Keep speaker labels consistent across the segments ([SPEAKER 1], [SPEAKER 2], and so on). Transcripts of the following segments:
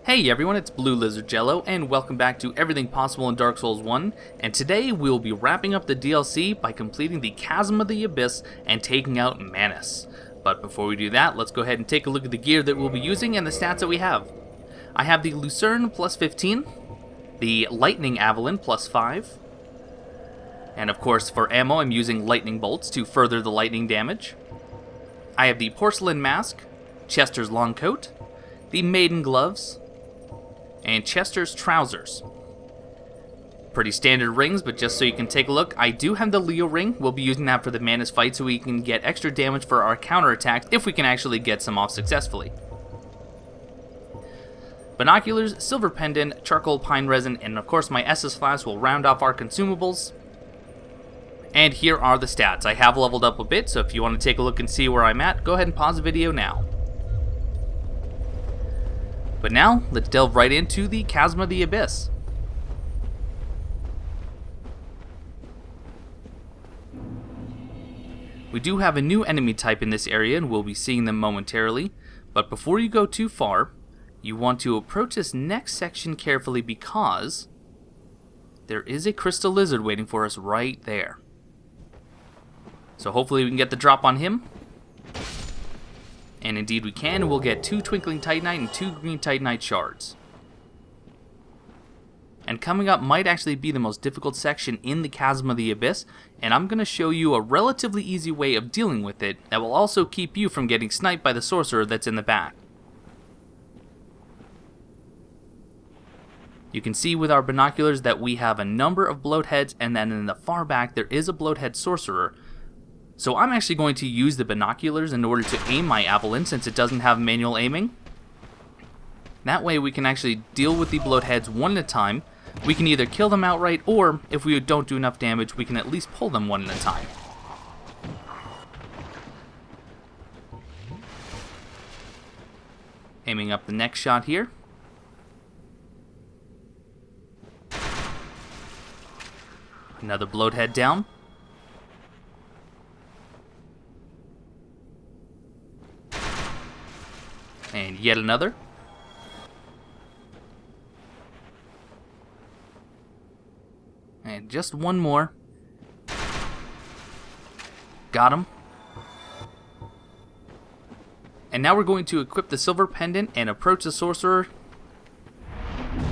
[SPEAKER 1] Hey everyone, it's BlueLizardJello, and welcome back to Everything Possible in Dark Souls 1, and today we'll be wrapping up the DLC by completing the Chasm of the Abyss and taking out Manus. But before we do that, let's go ahead and take a look at the gear that we'll be using and the stats that we have. I have the Lucerne plus 15, the Lightning Avalon plus 5, and of course for ammo I'm using lightning bolts to further the lightning damage. I have the Porcelain Mask, Chester's Long Coat, the Maiden Gloves, and Chester's Trousers. Pretty standard rings, but just so you can take a look, I do have the Leo ring. We'll be using that for the Manus fight so we can get extra damage for our counterattacks if we can actually get some off successfully. Binoculars, silver pendant, charcoal pine resin, and of course my SS flask will round off our consumables. And here are the stats. I have leveled up a bit, so if you want to take a look and see where I'm at, go ahead and pause the video now. But now, let's delve right into the Chasm of the Abyss. We do have a new enemy type in this area, and we'll be seeing them momentarily. But before you go too far, you want to approach this next section carefully because there is a crystal lizard waiting for us right there. So hopefully we can get the drop on him. And indeed we can, and we'll get 2 Twinkling Titanite and 2 Green Titanite shards. And coming up might actually be the most difficult section in the Chasm of the Abyss, and I'm going to show you a relatively easy way of dealing with it that will also keep you from getting sniped by the sorcerer that's in the back. You can see with our binoculars that we have a number of bloatheads, and then in the far back there is a bloathead sorcerer. So I'm actually going to use the binoculars in order to aim my Avalon since it doesn't have manual aiming. That way we can actually deal with the bloatheads one at a time. We can either kill them outright, or if we don't do enough damage, we can at least pull them one at a time. Aiming up the next shot here. Another bloathead down. And yet another. And just one more. Got him. And now we're going to equip the silver pendant and approach the sorcerer.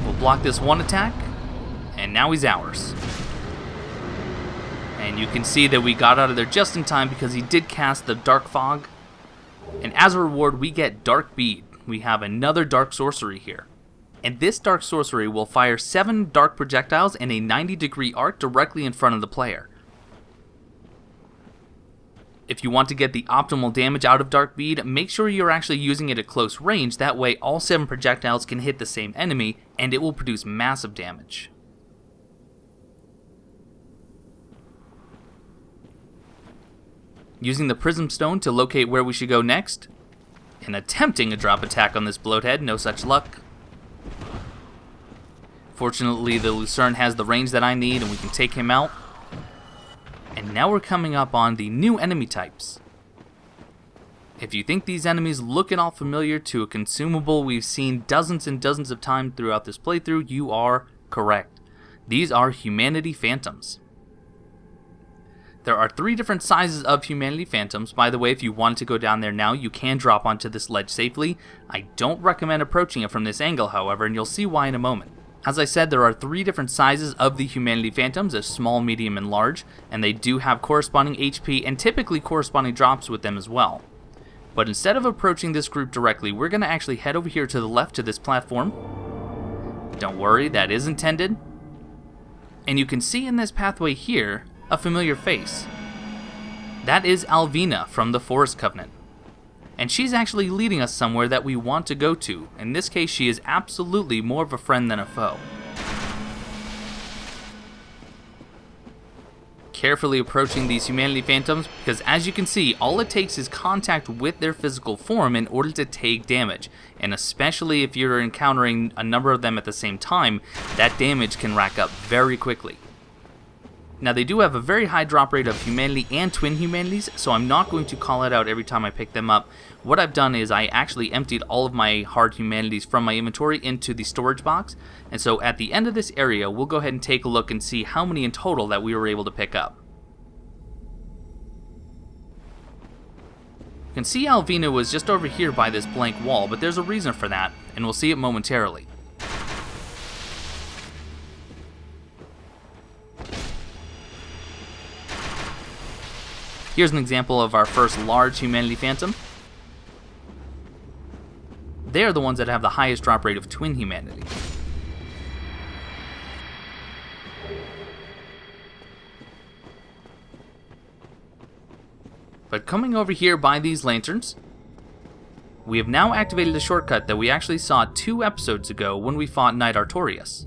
[SPEAKER 1] We'll block this one attack. And now he's ours. And you can see that we got out of there just in time because he did cast the Dark Fog. And as a reward, we get Dark Bead. We have another Dark Sorcery here. And this Dark Sorcery will fire 7 dark projectiles in a 90-degree arc directly in front of the player. If you want to get the optimal damage out of Dark Bead, make sure you're actually using it at close range. That way, all 7 projectiles can hit the same enemy, and it will produce massive damage. Using the Prism Stone to locate where we should go next, and attempting a drop attack on this bloathead, no such luck. Fortunately, the Lucerne has the range that I need and we can take him out. And now we're coming up on the new enemy types. If you think these enemies look at all familiar to a consumable we've seen dozens and dozens of times throughout this playthrough, you are correct. These are Humanity Phantoms. There are 3 different sizes of Humanity Phantoms. By the way, if you want to go down there now, you can drop onto this ledge safely. I don't recommend approaching it from this angle, however, and you'll see why in a moment. As I said, there are 3 different sizes of the Humanity Phantoms, there's small, medium, and large, and they do have corresponding HP and typically corresponding drops with them as well. But instead of approaching this group directly, we're going to actually head over here to the left to this platform. Don't worry, that is intended. And you can see in this pathway here, a familiar face. That is Alvina from the Forest Covenant. And she's actually leading us somewhere that we want to go to. In this case, she is absolutely more of a friend than a foe. Carefully approaching these Humanity Phantoms, because as you can see, all it takes is contact with their physical form in order to take damage. And especially if you're encountering a number of them at the same time, that damage can rack up very quickly. Now they do have a very high drop rate of humanity and twin humanities, so I'm not going to call it out every time I pick them up. What I've done is I actually emptied all of my hard humanities from my inventory into the storage box, and so at the end of this area we'll go ahead and take a look and see how many in total that we were able to pick up. You can see Alvina was just over here by this blank wall, but there's a reason for that, and we'll see it momentarily. Here's an example of our first large humanity phantom. They are the ones that have the highest drop rate of twin humanity. But coming over here by these lanterns, we have now activated a shortcut that we actually saw 2 episodes ago when we fought Knight Artorias.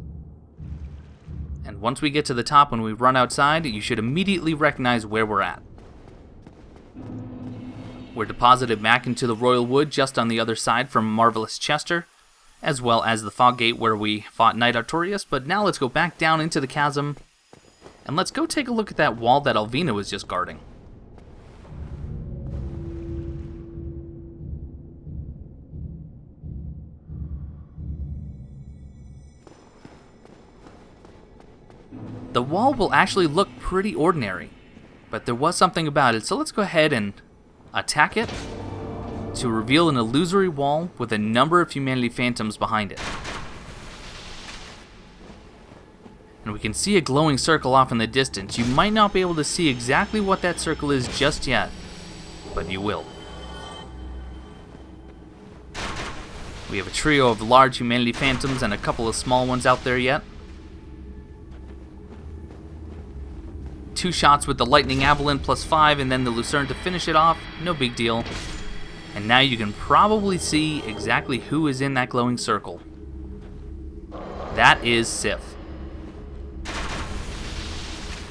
[SPEAKER 1] And once we get to the top, when we run outside, you should immediately recognize where we're at. We're deposited back into the Royal Wood just on the other side from Marvelous Chester, as well as the Fog Gate where we fought Knight Artorias, but now let's go back down into the chasm, and let's go take a look at that wall that Alvina was just guarding. The wall will actually look pretty ordinary, but there was something about it, so let's go ahead and attack it to reveal an illusory wall with a number of humanity phantoms behind it. And we can see a glowing circle off in the distance. You might not be able to see exactly what that circle is just yet, but you will. We have a trio of large humanity phantoms and a couple of small ones out there yet. 2 shots with the Lightning Avalon +5 and then the Lucerne to finish it off, no big deal. And now you can probably see exactly who is in that glowing circle. That is Sif.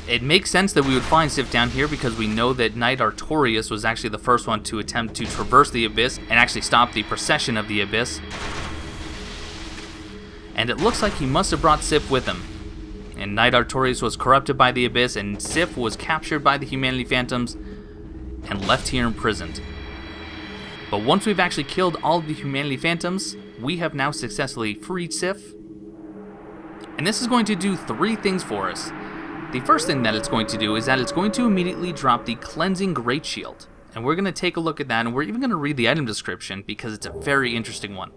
[SPEAKER 1] It makes sense that we would find Sif down here because we know that Knight Artorias was actually the first one to attempt to traverse the Abyss and actually stop the procession of the Abyss. And it looks like he must have brought Sif with him. And Knight Artorias was corrupted by the Abyss, and Sif was captured by the Humanity Phantoms and left here imprisoned. But once we've actually killed all of the Humanity Phantoms, we have now successfully freed Sif. And this is going to do 3 things for us. The first thing that it's going to do is that it's going to immediately drop the Cleansing Great Shield. And we're going to take a look at that, and we're even going to read the item description because it's a very interesting one.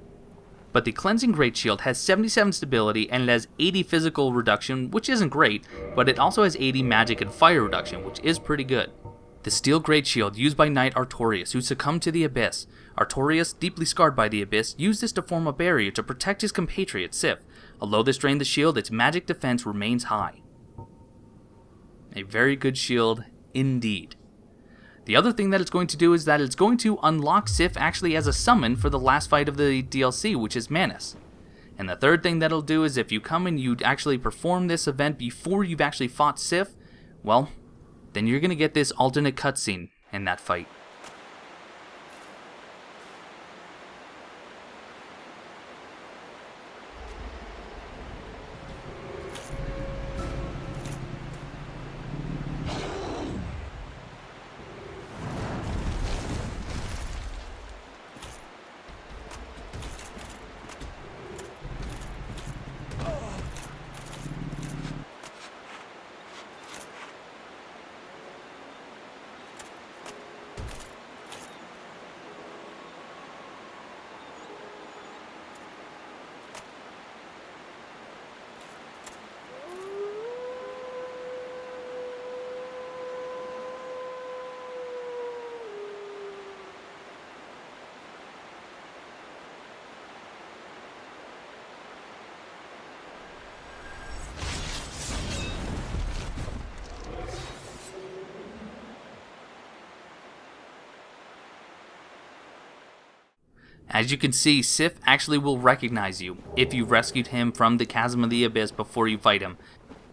[SPEAKER 1] But the Cleansing Great Shield has 77 stability and it has 80 physical reduction, which isn't great, but it also has 80 magic and fire reduction, which is pretty good. The Steel Great Shield used by Knight Artorias, who succumbed to the Abyss. Artorias, deeply scarred by the Abyss, used this to form a barrier to protect his compatriot Sif. Although this drained the shield, its magic defense remains high. A very good shield indeed. The other thing that it's going to do is that it's going to unlock Sif actually as a summon for the last fight of the DLC, which is Manus. And the third thing that it'll do is if you come and you actually perform this event before you've actually fought Sif, well, then you're going to get this alternate cutscene in that fight. As you can see, Sif actually will recognize you if you've rescued him from the Chasm of the Abyss before you fight him.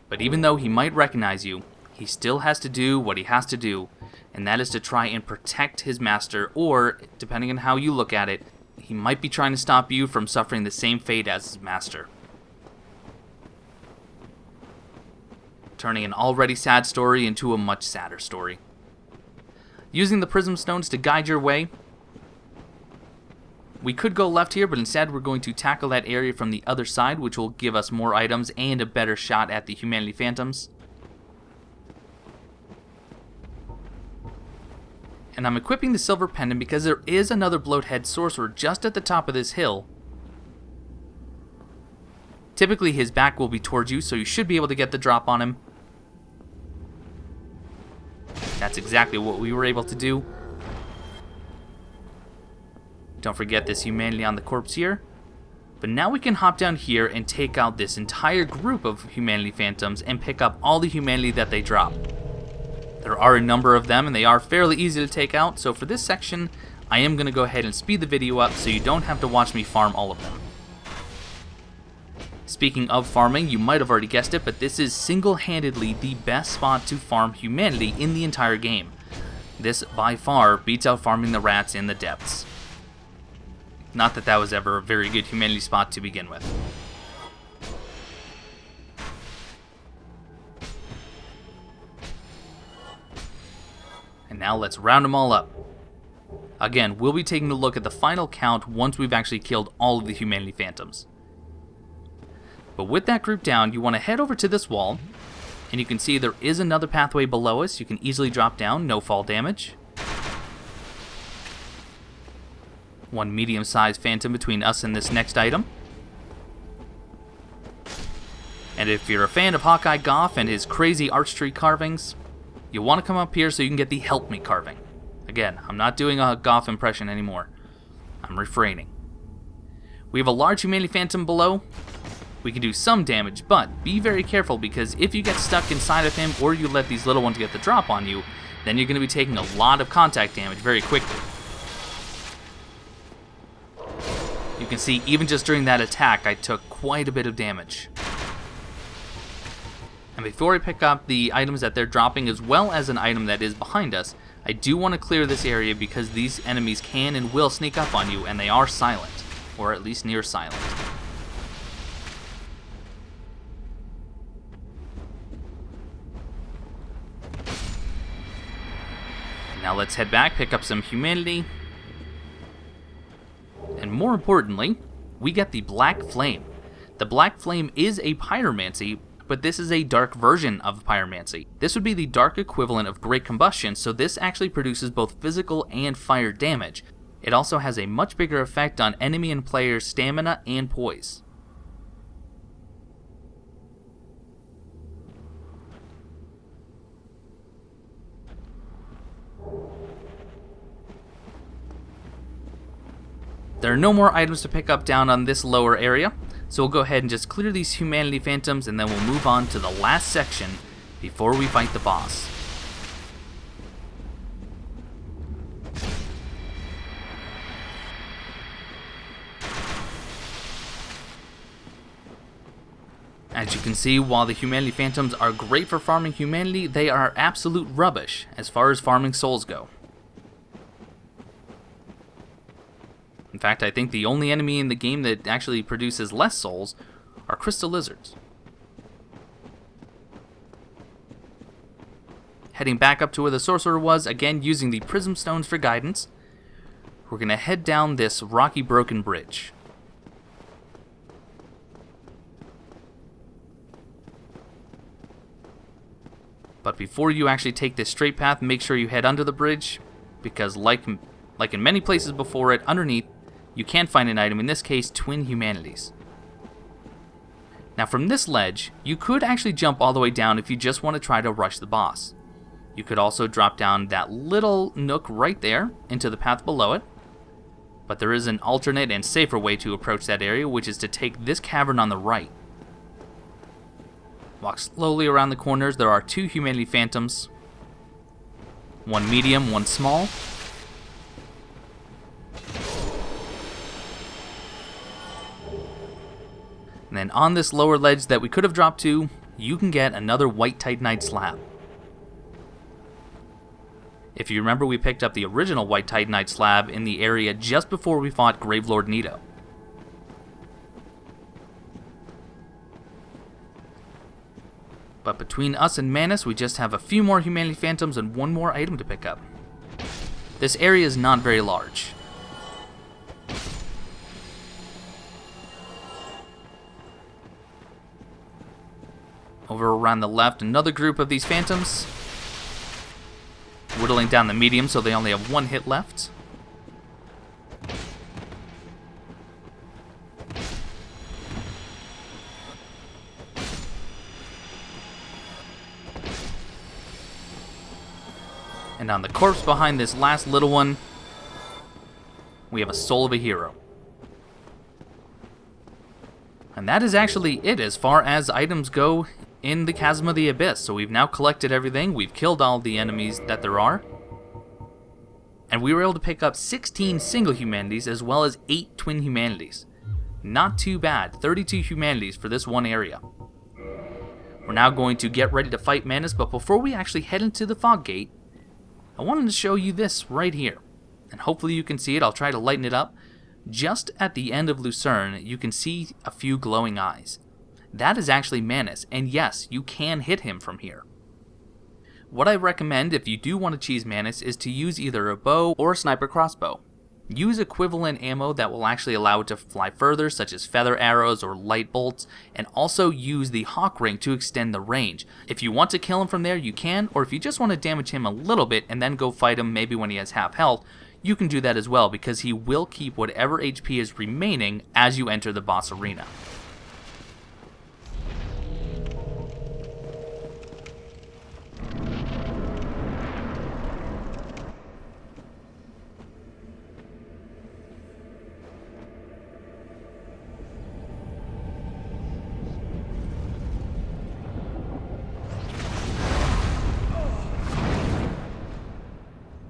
[SPEAKER 1] But even though he might recognize you, he still has to do what he has to do, and that is to try and protect his master, or, depending on how you look at it, he might be trying to stop you from suffering the same fate as his master. turning an already sad story into a much sadder story. Using the prism stones to guide your way, we could go left here, but instead we're going to tackle that area from the other side, which will give us more items and a better shot at the Humanity Phantoms. And I'm equipping the Silver Pendant because there is another Bloathead Sorcerer just at the top of this hill. Typically his back will be towards you, so you should be able to get the drop on him. That's exactly what we were able to do. Don't forget this Humanity on the corpse here. But now we can hop down here and take out this entire group of Humanity Phantoms and pick up all the Humanity that they drop. There are a number of them and they are fairly easy to take out, so for this section I am going to go ahead and speed the video up so you don't have to watch me farm all of them. Speaking of farming, you might have already guessed it, but this is single-handedly the best spot to farm Humanity in the entire game. This by far beats out farming the rats in the depths. Not that that was ever a very good Humanity spot to begin with. And now let's round them all up. Again, we'll be taking a look at the final count once we've actually killed all of the Humanity Phantoms. But with that group down, you want to head over to this wall, and you can see there is another pathway below us. You can easily drop down, no fall damage. One medium-sized phantom between us and this next item. And if you're a fan of Hawkeye Goff and his crazy archtree carvings, you'll want to come up here so you can get the Help Me carving. Again, I'm not doing a Goff impression anymore. I'm refraining. We have a large Humanity Phantom below. We can do some damage, but be very careful because if you get stuck inside of him or you let these little ones get the drop on you, then you're going to be taking a lot of contact damage very quickly. You can see even just during that attack I took quite a bit of damage. And before I pick up the items that they're dropping as well as an item that is behind us, I do want to clear this area because these enemies can and will sneak up on you, and they are silent, or at least near silent. Now let's head back, pick up some Humanity, and more importantly, we get the Black Flame. The Black Flame is a pyromancy, but this is a dark version of pyromancy. This would be the dark equivalent of Great Combustion, so this actually produces both physical and fire damage. It also has a much bigger effect on enemy and player stamina and poise. There are no more items to pick up down on this lower area, so we'll go ahead and just clear these Humanity Phantoms and then we'll move on to the last section before we fight the boss. As you can see, while the Humanity Phantoms are great for farming Humanity, they are absolute rubbish as far as farming souls go. In fact, I think the only enemy in the game that actually produces less souls are crystal lizards. Heading back up to where the sorcerer was, again using the prism stones for guidance, we're going to head down this rocky broken bridge. But before you actually take this straight path, make sure you head under the bridge, because like in many places before it, underneath, you can find an item, in this case, twin humanities. Now from this ledge, you could actually jump all the way down if you just want to try to rush the boss. You could also drop down that little nook right there into the path below it. But there is an alternate and safer way to approach that area, which is to take this cavern on the right. Walk slowly around the corners. There are two Humanity Phantoms. One medium, one small. And then on this lower ledge that we could have dropped to, you can get another white Titanite slab. If you remember, we picked up the original white Titanite slab in the area just before we fought Gravelord Nito. But between us and Manus, we just have a few more Humanity Phantoms and one more item to pick up. This area is not very large. Over around the left, another group of these Phantoms. Whittling down the medium so they only have one hit left. And on the corpse behind this last little one, we have a soul of a hero. And that is actually it as far as items go in the Chasm of the Abyss. So we've now collected everything, we've killed all the enemies that there are. And we were able to pick up 16 single humanities as well as 8 twin humanities. Not too bad, 32 humanities for this one area. We're now going to get ready to fight Manus, but before we actually head into the Fog Gate, I wanted to show you this right here, and hopefully you can see it. I'll try to lighten it up. Just at the end of Lucerne, you can see a few glowing eyes. That is actually Manus, and yes, you can hit him from here. What I recommend if you do want to cheese Manus is to use either a bow or a sniper crossbow. Use equivalent ammo that will actually allow it to fly further, such as feather arrows or light bolts, and also use the hawk ring to extend the range. If you want to kill him from there, you can, or if you just want to damage him a little bit and then go fight him maybe when he has half health, you can do that as well, because he will keep whatever HP is remaining as you enter the boss arena.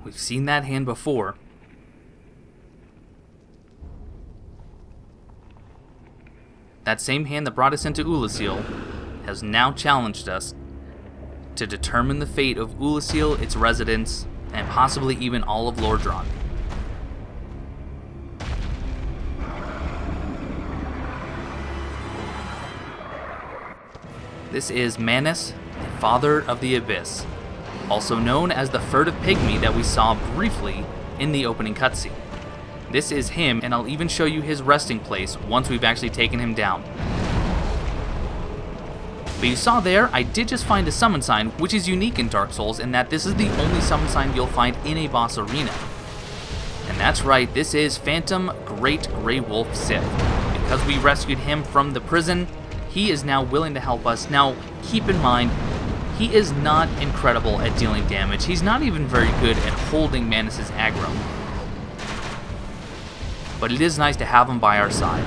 [SPEAKER 1] We've seen that hand before. That same hand that brought us into Oolacile has now challenged us to determine the fate of Oolacile, its residents, and possibly even all of Lordran. This is Manus, the Father of the Abyss, also known as the furtive pygmy that we saw briefly in the opening cutscene. This is him, and I'll even show you his resting place once we've actually taken him down. But you saw there, I did just find a summon sign, which is unique in Dark Souls in that this is the only summon sign you'll find in a boss arena. And that's right, this is Phantom Great Grey Wolf Sith. Because we rescued him from the prison, he is now willing to help us. Now, keep in mind, he is not incredible at dealing damage. He's not even very good at holding Manus' aggro. But it is nice to have him by our side.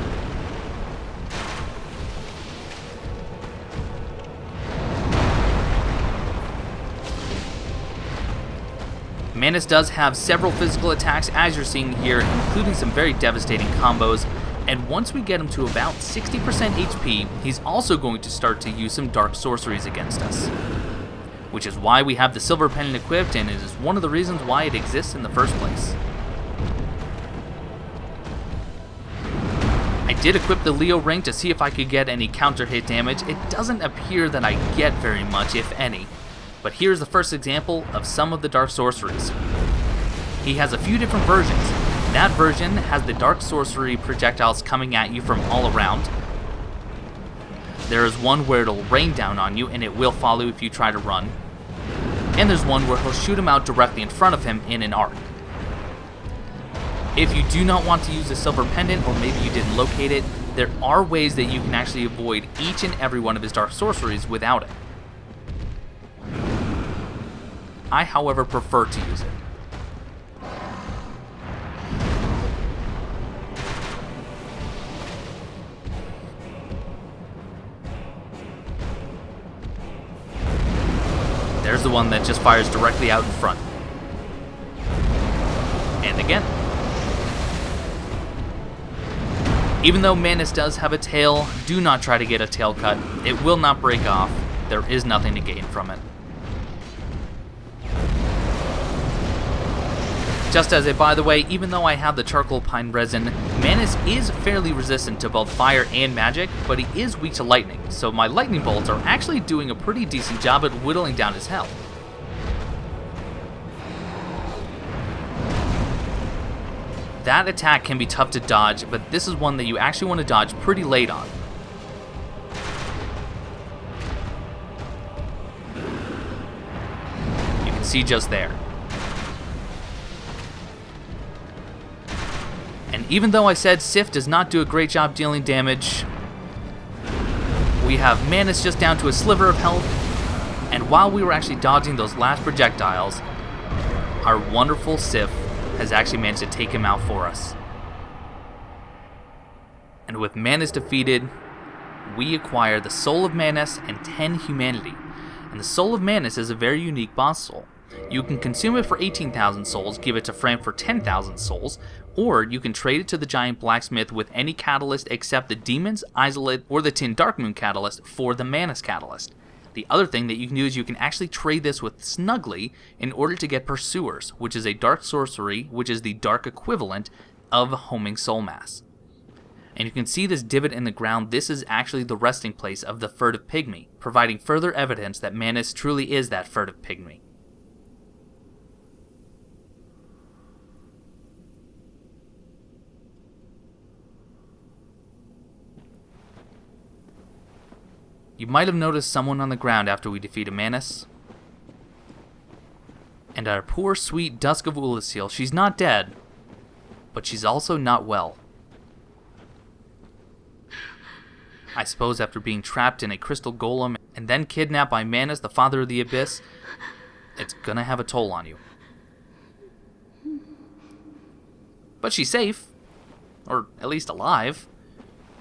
[SPEAKER 1] Manus does have several physical attacks, as you're seeing here, including some very devastating combos. And once we get him to about 60% HP, he's also going to start to use some dark sorceries against us. Which is why we have the silver pendant equipped, and it is one of the reasons why it exists in the first place. I did equip the Leo ring to see if I could get any counter hit damage. It doesn't appear that I get very much, if any. But here's the first example of some of the dark sorceries. He has a few different versions. That version has the dark sorcery projectiles coming at you from all around. There is one where it'll rain down on you and it will follow if you try to run. And there's one where he'll shoot him out directly in front of him in an arc. If you do not want to use the silver pendant, or maybe you didn't locate it, there are ways that you can actually avoid each and every one of his dark sorceries without it. I, however, prefer to use it. There's the one that just fires directly out in front. And again. Even though Manus does have a tail, do not try to get a tail cut. It will not break off. There is nothing to gain from it. Just as a by the way, even though I have the charcoal pine resin, Manus is fairly resistant to both fire and magic, but he is weak to lightning, so my lightning bolts are actually doing a pretty decent job at whittling down his health. That attack can be tough to dodge, but this is one that you actually want to dodge pretty late on. You can see just there. And even though I said Sif does not do a great job dealing damage, we have Manus just down to a sliver of health, and while we were actually dodging those last projectiles, our wonderful Sif has actually managed to take him out for us. And with Manus defeated, we acquire the Soul of Manus and 10 Humanity. And the Soul of Manus is a very unique boss soul. You can consume it for 18,000 souls, give it to Fran for 10,000 souls, or you can trade it to the Giant Blacksmith with any catalyst except the Demon's, Isolate, or the Tin Darkmoon catalyst for the Manus catalyst. The other thing that you can do is you can actually trade this with Snuggly in order to get Pursuers, which is a dark sorcery, which is the dark equivalent of Homing Soul Mass. And you can see this divot in the ground. This is actually the resting place of the Furtive Pygmy, providing further evidence that Manus truly is that Furtive Pygmy. You might have noticed someone on the ground after we defeated Manus. And our poor sweet Dusk of Ulasil, she's not dead, but she's also not well. I suppose after being trapped in a crystal golem and then kidnapped by Manus, the Father of the Abyss, it's gonna have a toll on you. But she's safe, or at least alive.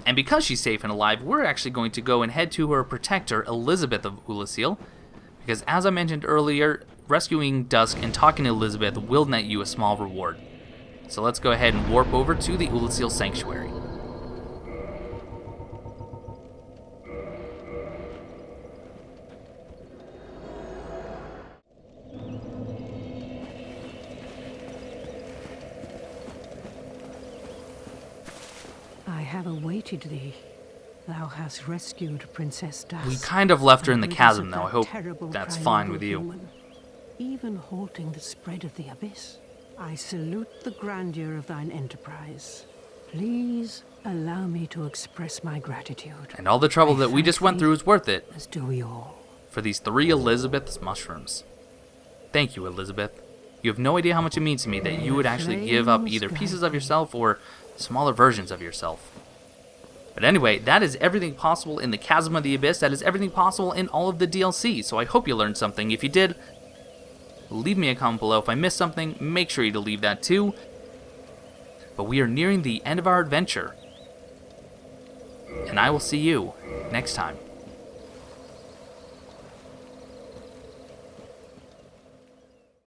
[SPEAKER 1] And because she's safe and alive, we're actually going to go and head to her protector, Elizabeth of Ulasil, because as I mentioned earlier, rescuing Dusk and talking to Elizabeth will net you a small reward. So let's go ahead and warp over to the Ulasil Sanctuary.
[SPEAKER 2] I have awaited thee. Thou hast rescued Princess Dusk.
[SPEAKER 1] We kind of left her in the chasm, though. I hope that's fine with you.
[SPEAKER 2] Human, even halting the spread of the abyss. I salute the grandeur of thine enterprise. Please allow me to express my gratitude.
[SPEAKER 1] And all the trouble that we just went through is worth it.
[SPEAKER 2] As do we all.
[SPEAKER 1] For these 3 Elizabeth's mushrooms. Thank you, Elizabeth. You have no idea how much it means to me that you would actually give up either pieces of yourself or smaller versions of yourself. But anyway, that is everything possible in the Chasm of the Abyss. That is everything possible in all of the DLC. So I hope you learned something. If you did, leave me a comment below. If I missed something, make sure to leave that too. But we are nearing the end of our adventure. And I will see you next time.